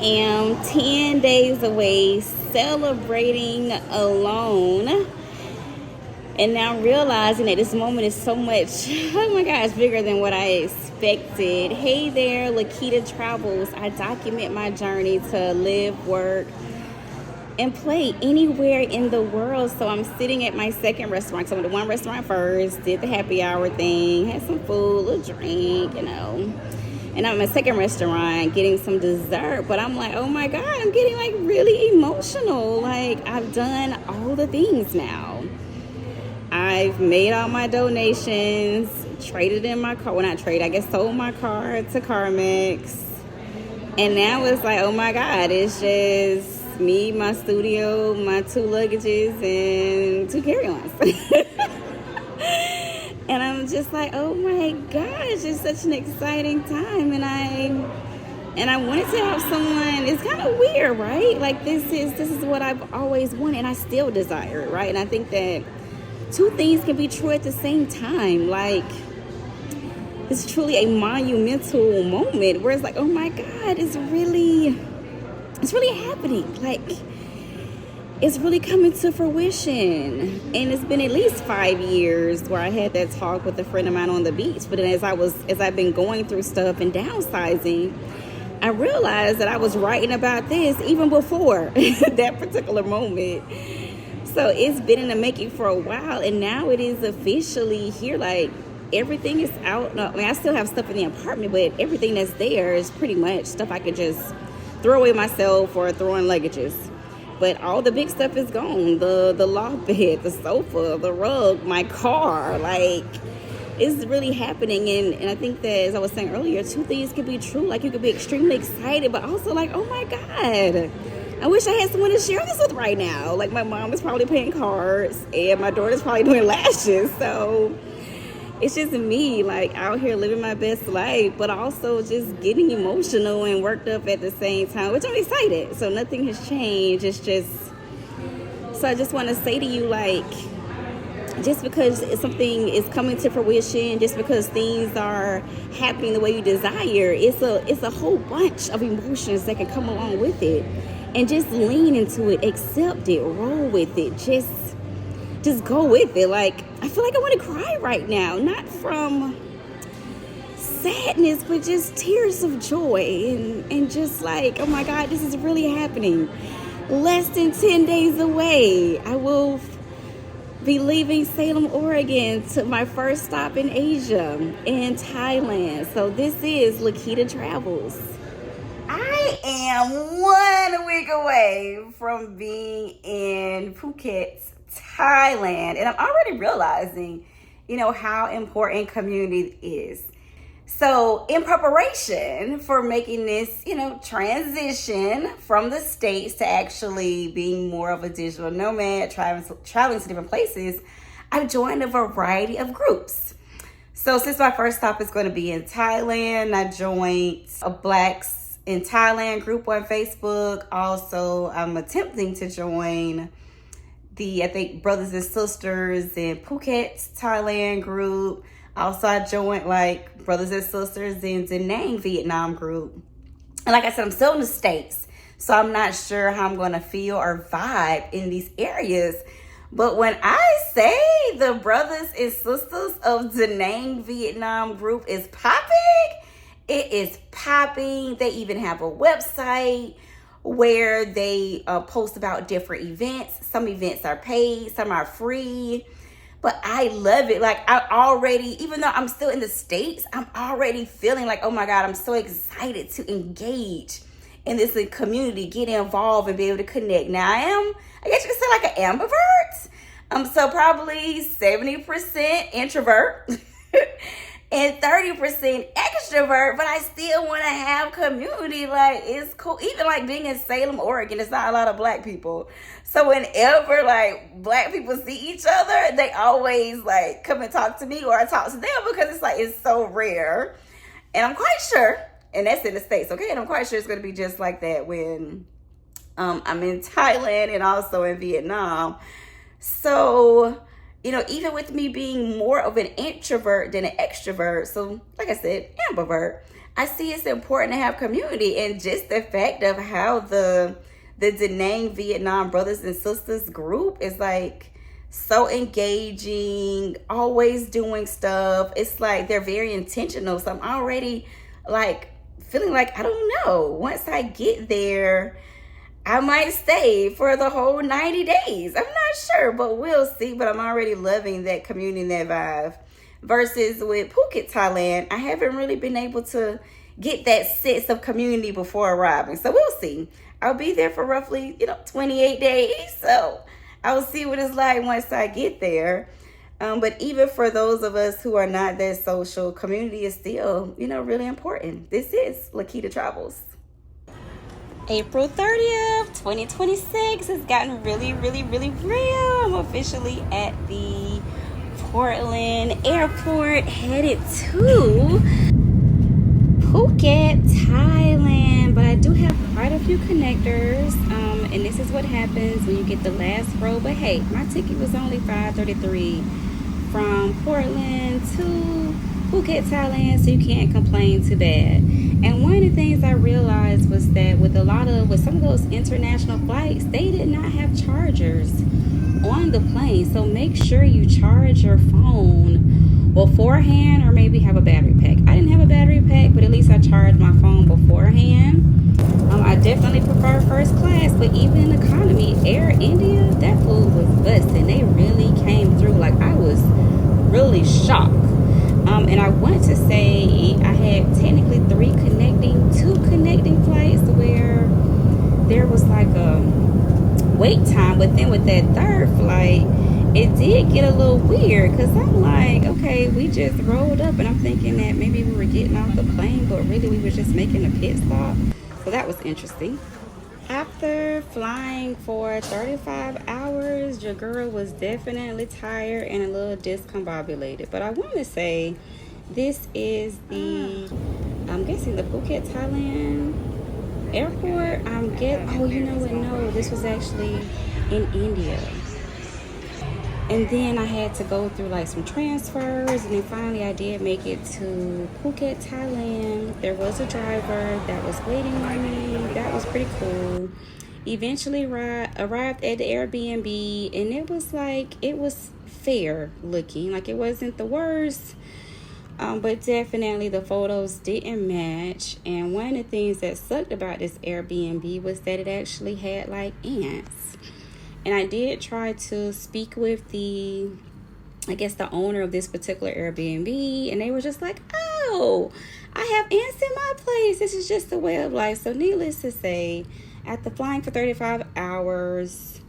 am 10 days away celebrating alone. And now realizing that this moment is so much, oh my gosh, bigger than what I expected. Hey there, Lequita Travels. I document my journey to live, work, and play anywhere in the world. So I'm sitting at my second restaurant. So I went to one restaurant first, did the happy hour thing, had some food, a little drink, And I'm at my second restaurant getting some dessert. But I'm like, oh my God, I'm getting like really emotional. Like I've done all the things now. I've made all my donations, traded in my car. Well, not trade, I guess sold my car to CarMax. And now it's like, oh my God, it's just me, my studio, my 2 luggages, and 2 carry-ons. And I'm just like, oh my gosh, it's such an exciting time. And I wanted to have someone. It's kind of weird, right? Like this is what I've always wanted, and I still desire it, right? And I think that 2 things can be true at the same time. Like it's truly a monumental moment where it's like, oh my God, it's really happening. Like it's really coming to fruition. And it's been at least 5 years where I had that talk with a friend of mine on the beach. But then as I've been going through stuff and downsizing, I realized that I was writing about this even before that particular moment. So it's been in the making for a while, and now it is officially here. Like everything is out. I mean, I still have stuff in the apartment, but everything that's there is pretty much stuff I could just throw away myself or throw in luggages. But all the big stuff is gone. The loft bed, the sofa, the rug, my car. Like it's really happening. And I think that, as I was saying earlier, 2 things could be true. Like you could be extremely excited, but also like, oh my God, I wish I had someone to share this with right now. Like my mom is probably paying cards and my daughter's probably doing lashes. So it's just me, like out here living my best life, but also just getting emotional and worked up at the same time, which I'm excited. So nothing has changed. It's just, so I just want to say to you, like, just because something is coming to fruition, just because things are happening the way you desire, it's a whole bunch of emotions that can come along with it. And just lean into it, accept it, roll with it, just go with it. Like, I feel like I want to cry right now, not from sadness, but just tears of joy and just like, oh my God, this is really happening. Less than 10 days away, I will be leaving Salem, Oregon to my first stop in Asia, in Thailand. So this is Lequita Travels. I am 1 week away from being in Phuket, Thailand, and I'm already realizing, how important community is. So in preparation for making this, transition from the States to actually being more of a digital nomad, traveling to different places, I've joined a variety of groups. So since my first stop is going to be in Thailand, I joined a Blacks in Thailand group on Facebook. Also, I'm attempting to join I think Brothers and Sisters in Phuket, Thailand group. Also, I joined like Brothers and Sisters in Da Nang, Vietnam group. And like I said, I'm still in the States, so I'm not sure how I'm going to feel or vibe in these areas. But when I say the Brothers and Sisters of Da Nang, Vietnam group is popping, it is popping. They even have a website where they post about different events. Some events are paid, some are free. But I love it. Like I already, even though I'm still in the States, I'm already feeling like, oh my God, I'm so excited to engage in this community, get involved and be able to connect. Now I guess you could say like an ambivert. So probably 70% introvert. And 30% extrovert, but I still want to have community. Like, it's cool. Even like being in Salem, Oregon, it's not a lot of Black people. So whenever like Black people see each other, they always like come and talk to me or I talk to them because it's so rare. And I'm quite sure, and that's in the States, okay? And I'm quite sure it's going to be just like that when I'm in Thailand and also in Vietnam. So even with me being more of an introvert than an extrovert, so like I said, ambivert, I see it's important to have community, and just the fact of how the Da Nang Vietnam Brothers and Sisters group is like so engaging, always doing stuff. It's like they're very intentional. So I'm already like feeling like, I don't know, once I get there, I might stay for the whole 90 days. I'm not sure, but we'll see. But I'm already loving that community and that vibe. Versus with Phuket, Thailand, I haven't really been able to get that sense of community before arriving. So we'll see. I'll be there for roughly, 28 days. So I'll see what it's like once I get there. But even for those of us who are not that social, community is still, really important. This is Lequita Travels. April 30th, 2026 has gotten really, really, really real. I'm officially at the Portland airport, headed to Phuket, Thailand. But I do have quite a few connectors, and this is what happens when you get the last row. But hey, my ticket was only $5.33 from Portland to Phuket, Thailand, so you can't complain too bad. And one of the things I realized was that with some of those international flights, they did not have chargers on the plane. So make sure you charge your phone beforehand, or maybe have a battery pack. I didn't have a battery pack, but at least I charged my phone beforehand. I definitely prefer first class, but even in economy, Air India, that food was busting. They really came through. Like, I was really shocked. And I want to say I had technically two connecting flights where there was like a wait time. But then with that third flight, it did get a little weird, because I'm like, okay, we just rolled up, and I'm thinking that maybe we were getting off the plane, but really we were just making a pit stop. So that was interesting. After flying for 35 hours, your girl was definitely tired and a little discombobulated. But I want to say this is I'm guessing the Phuket, Thailand airport. Oh, you know what? No, this was actually in India. And then I had to go through like some transfers, and then finally I did make it to Phuket, Thailand. There was a driver that was waiting on me. That was pretty cool. Eventually arrived at the Airbnb, and it was fair looking. Like, it wasn't the worst, but definitely the photos didn't match. And one of the things that sucked about this Airbnb was that it actually had like ants. And I did try to speak with the owner of this particular Airbnb, and they were just like, oh, I have ants in my place. This is just the way of life. So needless to say, after flying for 35 hours,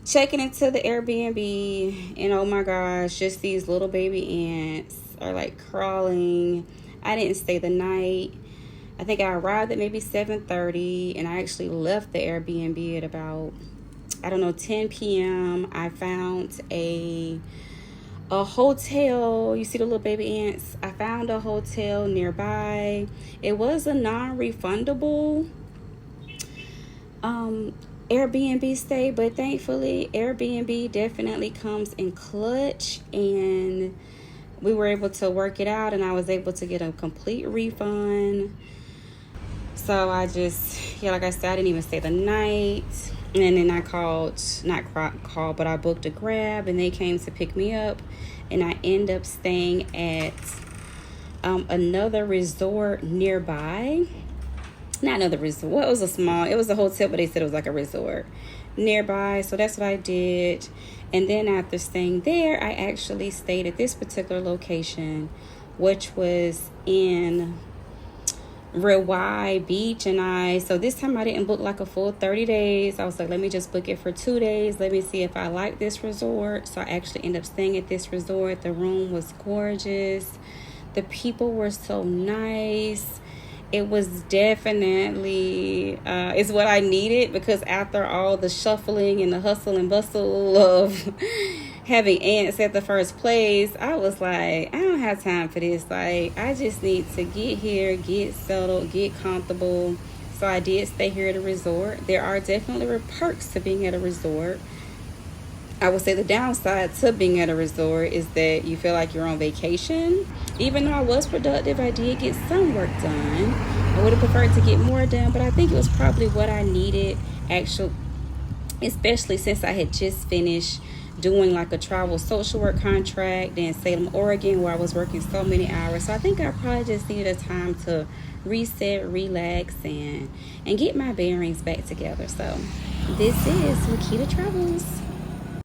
checking into the Airbnb, and oh my gosh, just these little baby ants are like crawling. I didn't stay the night. I think I arrived at maybe 7:30, and I actually left the Airbnb at about 10 p.m. I found a hotel. You see the little baby ants? I found a hotel nearby. It was a non-refundable Airbnb stay, but thankfully Airbnb definitely comes in clutch, and we were able to work it out, and I was able to get a complete refund. So I just, like I said, I didn't even stay the night. And then I but I booked a Grab, and they came to pick me up, and I end up staying at another resort nearby. Not another resort. Well, it was a hotel, but they said it was like a resort nearby. So that's what I did. And then after staying there, I actually stayed at this particular location, which was in Rawai Beach. And so this time I didn't book like a full 30 days. I was like, let me just book it for 2 days. Let me see if I like this resort. So I actually ended up staying at this resort. The room was gorgeous. The people were so nice. It was definitely it's what I needed, because after all the shuffling and the hustle and bustle of having ants at the first place, I was like, I don't have time for this. Like, I just need to get here, get settled, get comfortable. So I did stay here at a resort. There are definitely perks to being at a resort. I would say the downside to being at a resort is that you feel like you're on vacation, Even though I was productive, I did get some work done. I would have preferred to get more done, but I think it was probably what I needed, actually, especially since I had just finished doing like a travel social work contract in Salem, Oregon, where I was working so many hours. So I think I probably just needed a time to reset, relax, and get my bearings back together. So this is Lequita Travels.